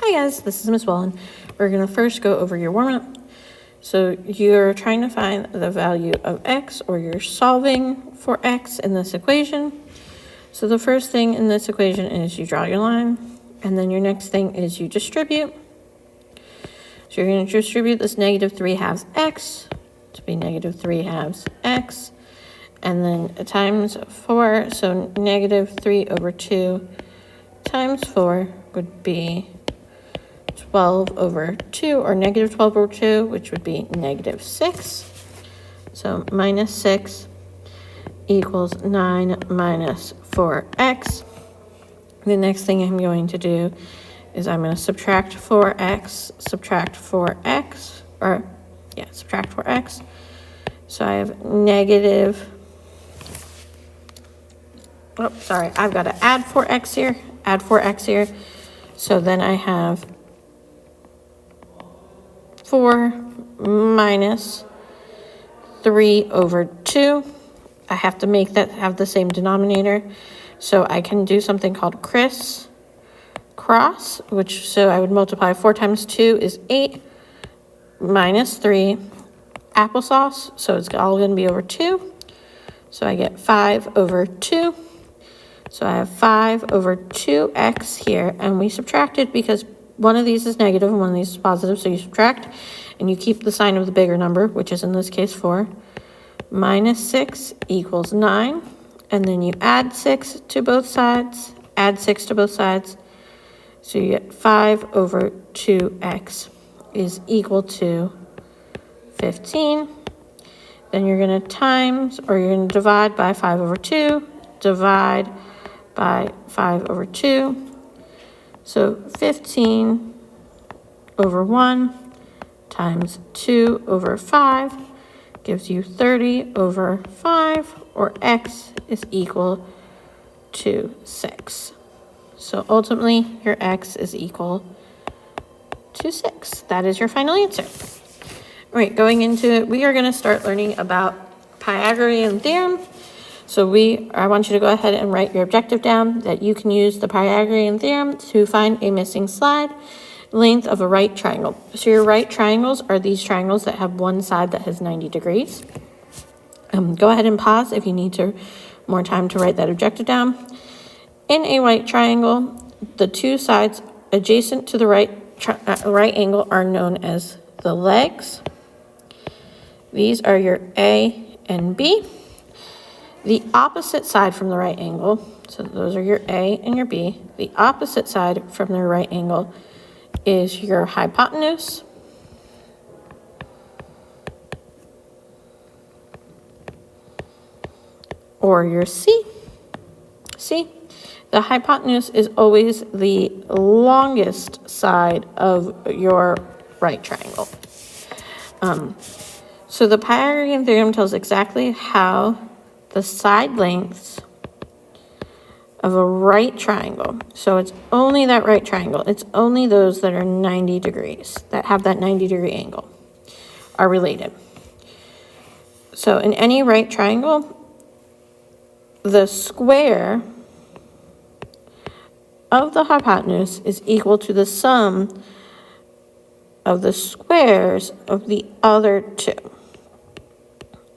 Hi guys, this is Miss Wallen. We're going to first go over your warm-up. So you're trying to find the value of x, or you're solving for x in this equation. So the first thing in this equation is you draw your line, and then your next thing is you distribute. So you're going to distribute this -3/2 x to be -3/2 x, and then times 4, so -3/2 times 4 would be 12/2, or -12/2, which would be -6. So -6 equals 9 minus 4x. The next thing I'm going to do is I'm going to subtract 4x, subtract 4x. So I have I've got to add 4x here, So then I have 4 minus 3/2. I have to make that have the same denominator. So I can do something called cross, so I would multiply 4 times 2 is 8, minus 3, applesauce, so it's all going to be over 2. So I get 5/2. So I have 5/2x here, and we subtracted because one of these is negative and one of these is positive, so you subtract, and you keep the sign of the bigger number, which is in this case 4. -6 equals 9, and then you add 6 to both sides, so you get 5/2x is equal to 15. Then you're going to times, or you're going to divide by 5/2, divide by 5/2. So 15/1 times 2/5 gives you 30/5, or x is equal to 6. So ultimately, your x is equal to 6. That is your final answer. All right, going into it, we are going to start learning about Pythagorean Theorem. So I want you to go ahead and write your objective down that you can use the Pythagorean Theorem to find a missing side length of a right triangle. So your right triangles are these triangles that have one side that has 90 degrees. Go ahead and pause if you need more time to write that objective down. In a right triangle, the two sides adjacent to the right angle are known as the legs. These are your A and B. The opposite side from the right angle, so those are your A and your B. The opposite side from the right angle is your hypotenuse. Or your C. The hypotenuse is always the longest side of your right triangle. So the Pythagorean theorem tells exactly how the side lengths of a right triangle, so it's only that right triangle, it's only those that are 90 degrees, that have that 90-degree angle, are related. So in any right triangle, the square of the hypotenuse is equal to the sum of the squares of the other two.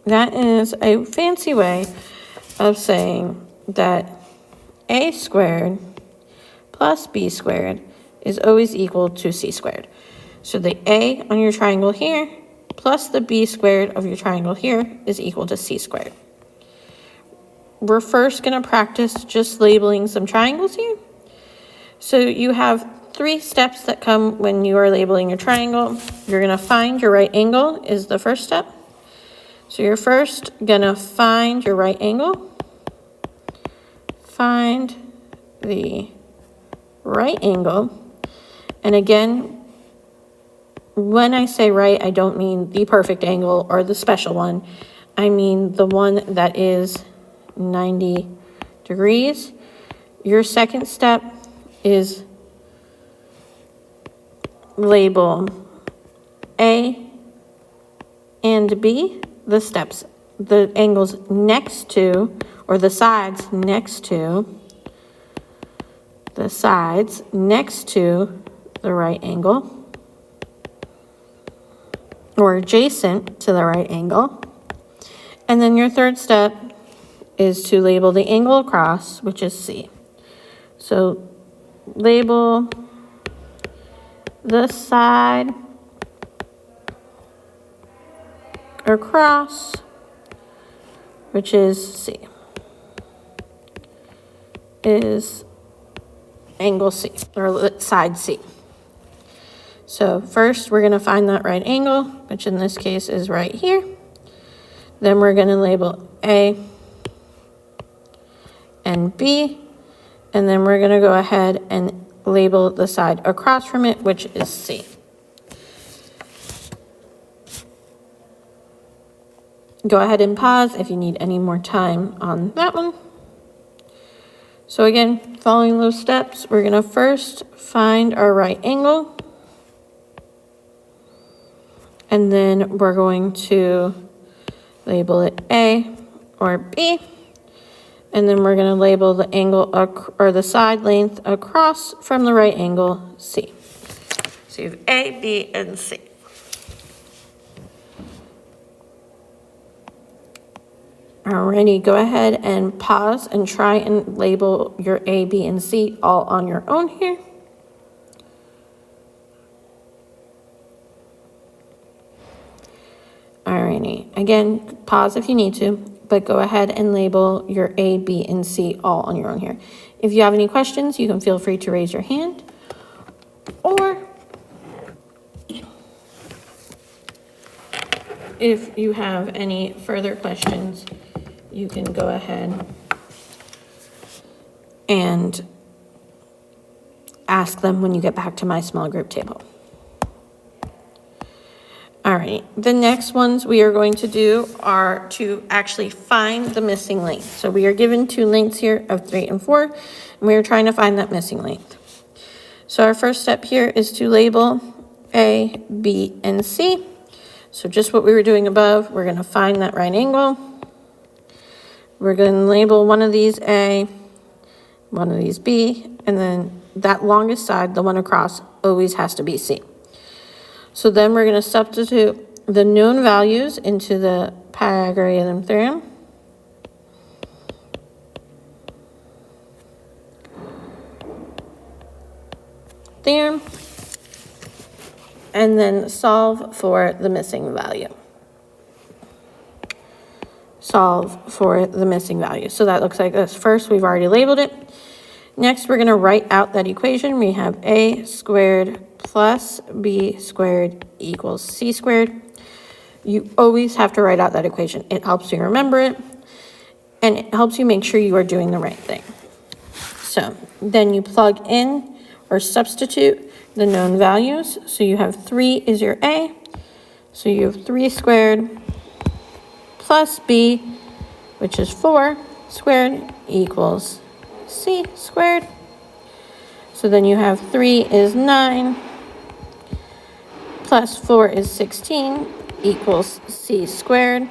That is a fancy way of saying that a squared plus b squared is always equal to c squared. So the a on your triangle here plus the b squared of your triangle here is equal to c squared. We're first going to practice just labeling some triangles here. So you have 3 steps that come when you are labeling your triangle. You're going to find your right angle is the first step. So you're first going to find your right angle. Find the right angle. And again, when I say right, I don't mean the perfect angle or the special one. I mean the one that is 90 degrees. Your second step is label A and B, the angles next to, or the sides next to the right angle, or adjacent to the right angle. And then your third step is to label the angle across, which is C. So label the side across, which is C, is angle C, or side C. So first we're going to find that right angle, which in this case is right here. Then we're going to label A and B, and then we're going to go ahead and label the side across from it, which is C. Go ahead and pause if you need any more time on that one. So again, following those steps, we're going to first find our right angle, and then we're going to label it A or B, and then we're going to label the angle or the side length across from the right angle, C. So you have A, B, and C. Alrighty, go ahead and pause and try and label your A, B, and C all on your own here. Alrighty, again, pause if you need to, but go ahead and label your A, B, and C all on your own here. If you have any questions, you can feel free to raise your hand, or if you have any further questions, you can go ahead and ask them when you get back to my small group table. All right, the next ones we are going to do are to actually find the missing length. So we are given two lengths here of 3 and 4, and we are trying to find that missing length. So our first step here is to label A, B, and C. So just what we were doing above, we're going to find that right angle. We're going to label one of these A, one of these B, and then that longest side, the one across, always has to be C. So then we're going to substitute the known values into the Pythagorean theorem. And then solve for the missing value. Solve for the missing value. So that looks like this. First, we've already labeled it. Next, we're going to write out that equation. We have A squared plus B squared equals C squared. You always have to write out that equation. It helps you remember it, and it helps you make sure you are doing the right thing. So then you plug in or substitute the known values. So you have 3 is your A. So you have 3 squared plus B, which is 4 squared, equals C squared. So then you have 3 is 9 plus 4 is 16 equals C squared.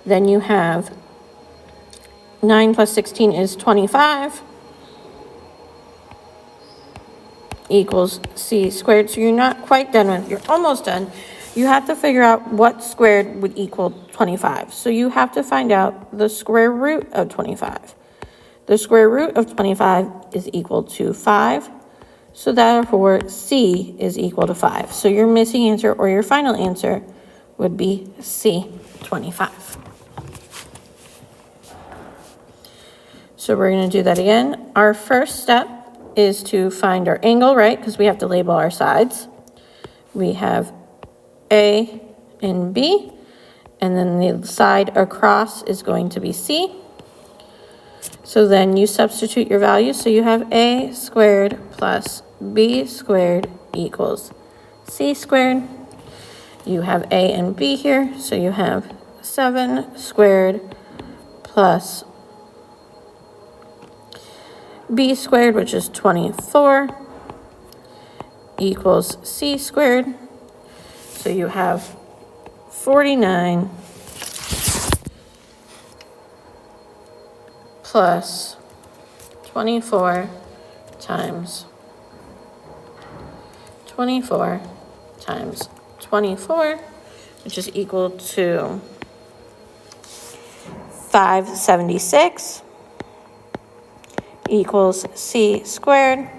Then you have 9 plus 16 is 25 equals C squared. So you're not quite done with it. You're almost done. You have to figure out what squared would equal 25. So you have to find out the square root of 25. The square root of 25 is equal to 5. So therefore, C is equal to 5. So your missing answer or your final answer would be C, 25. So we're going to do that again. Our first step is to find our angle, right? Because we have to label our sides. We have A and B, and then the side across is going to be C. So then you substitute your values. So you have A squared plus B squared equals C squared. You have A and B here. So you have 7 squared plus B squared, which is 24, equals C squared. So you have 49 plus 24 times 24 times 24, which is equal to 576 equals c squared.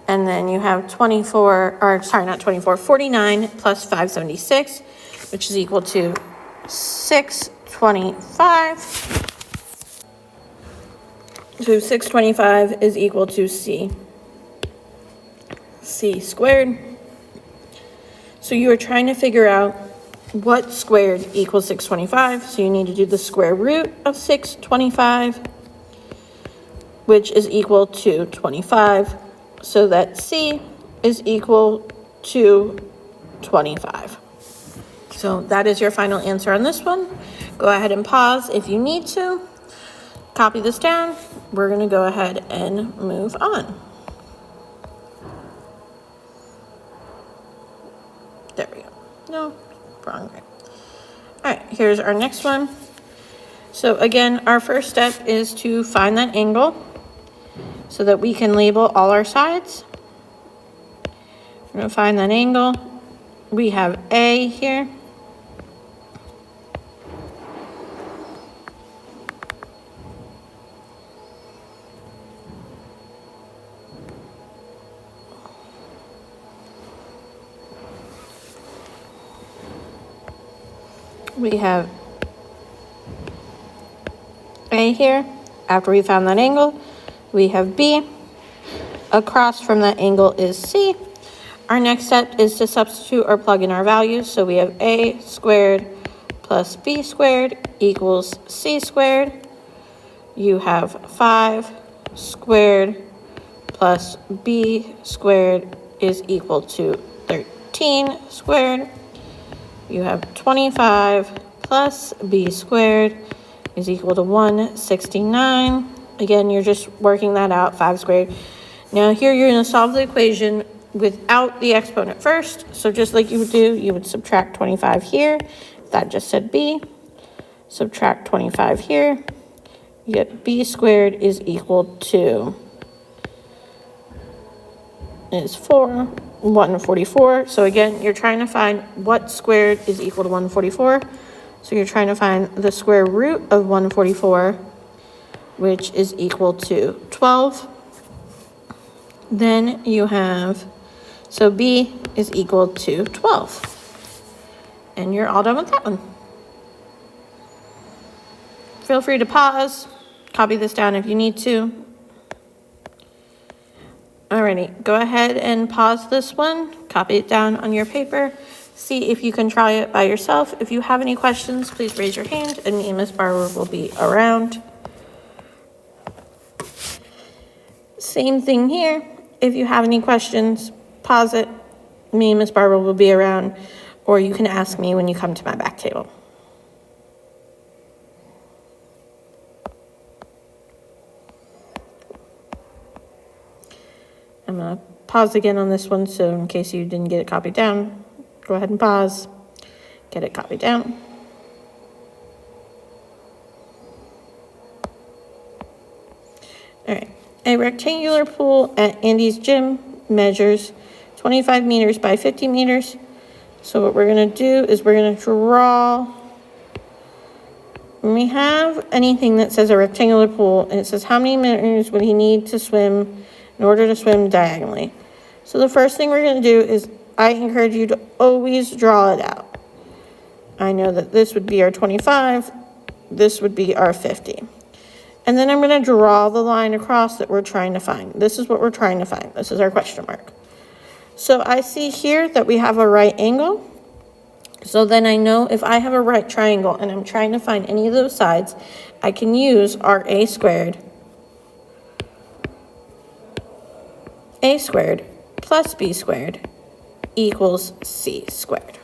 And then you have 49 plus 576, which is equal to 625. So 625 is equal to c squared. So you are trying to figure out what squared equals 625. So you need to do the square root of 625, which is equal to 25. So that c is equal to 25. So that is your final answer on this one. Go ahead and pause if you need to. Copy this down. We're going to go ahead and move on. There we go. No, wrong. All right, here's our next one. So again, our first step is to find that angle so that we can label all our sides. We're going to find that angle. We have A here. We have A here. After we found that angle, we have B. Across from that angle is C. Our next step is to substitute or plug in our values. So we have A squared plus B squared equals C squared. You have 5 squared plus B squared is equal to 13 squared. You have 25 plus B squared is equal to 169. Again, you're just working that out, 5 squared. Now here you're going to solve the equation without the exponent first. So just like you would do, you would subtract 25 here. That just said B. Subtract 25 here. You get B squared is equal to, is 144. So again, you're trying to find what squared is equal to 144. So you're trying to find the square root of 144, which is equal to 12. Then you have, so B is equal to 12. And you're all done with that one. Feel free to pause, copy this down if you need to. Alrighty, go ahead and pause this one, copy it down on your paper, see if you can try it by yourself. If you have any questions, please raise your hand and me and Miss Barber will be around. Same thing here. If you have any questions, pause it. Me and Miss Barber will be around, or you can ask me when you come to my back table. I'm going to pause again on this one, so in case you didn't get it copied down, go ahead and pause, get it copied down. All right, a rectangular pool at Andy's gym measures 25 meters by 50 meters. So what we're going to do is we're going to draw, when we have anything that says a rectangular pool, and it says how many meters would he need to swim in order to swim diagonally. So the first thing we're going to do is I encourage you to always draw it out. I know that this would be our 25, this would be our 50. And then I'm going to draw the line across that we're trying to find. This is what we're trying to find. This is our question mark. So I see here that we have a right angle. So then I know if I have a right triangle and I'm trying to find any of those sides, I can use our A squared plus B squared equals C squared.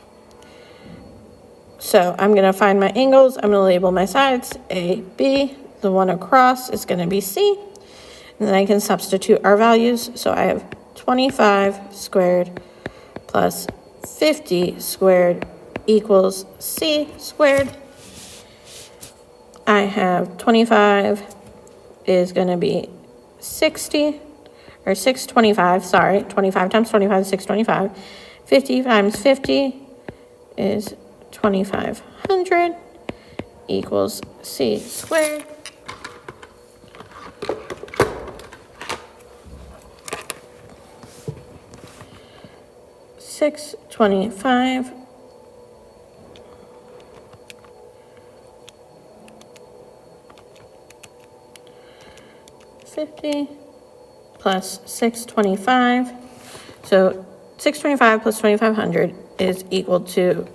So I'm going to find my angles. I'm going to label my sides A, B. The one across is going to be C. And then I can substitute our values. So I have 25 squared plus 50 squared equals C squared. I have 25 is going to be 60. or 625, sorry, 25 times 25 is 625. 50 times 50 is 2,500 equals c squared. $625 50 plus 625. So 625 plus 2,500 is equal to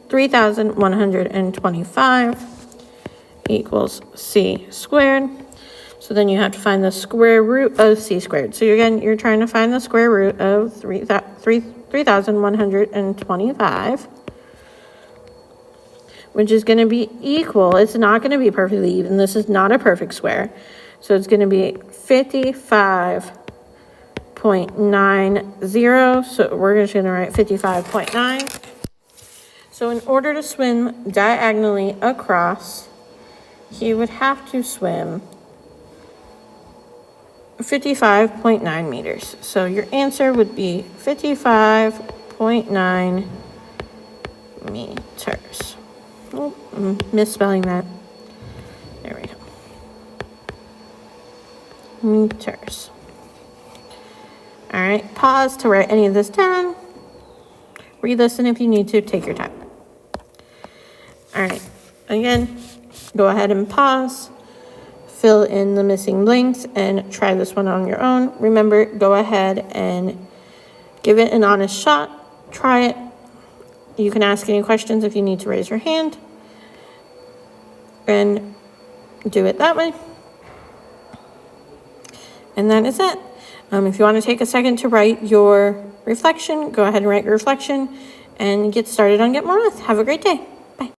3,125 equals c squared. So then you have to find the square root of c squared. So again, you're trying to find the square root of 3,125, which is going to be equal. It's not going to be perfectly even. This is not a perfect square. So it's going to be 55.90. So we're just going to write 55.9. So in order to swim diagonally across, he would have to swim 55.9 meters. So your answer would be 55.9 meters. Oh, I'm misspelling that. There we go. Meters. All right, pause to write any of this down. Re-listen if you need to, take your time. All right, again, go ahead and pause. Fill in the missing blanks and try this one on your own. Remember, go ahead and give it an honest shot. Try it. You can ask any questions if you need to raise your hand. And do it that way. And that is it. If you want to take a second to write your reflection, go ahead and write your reflection and get started on Get More Math. Have a great day.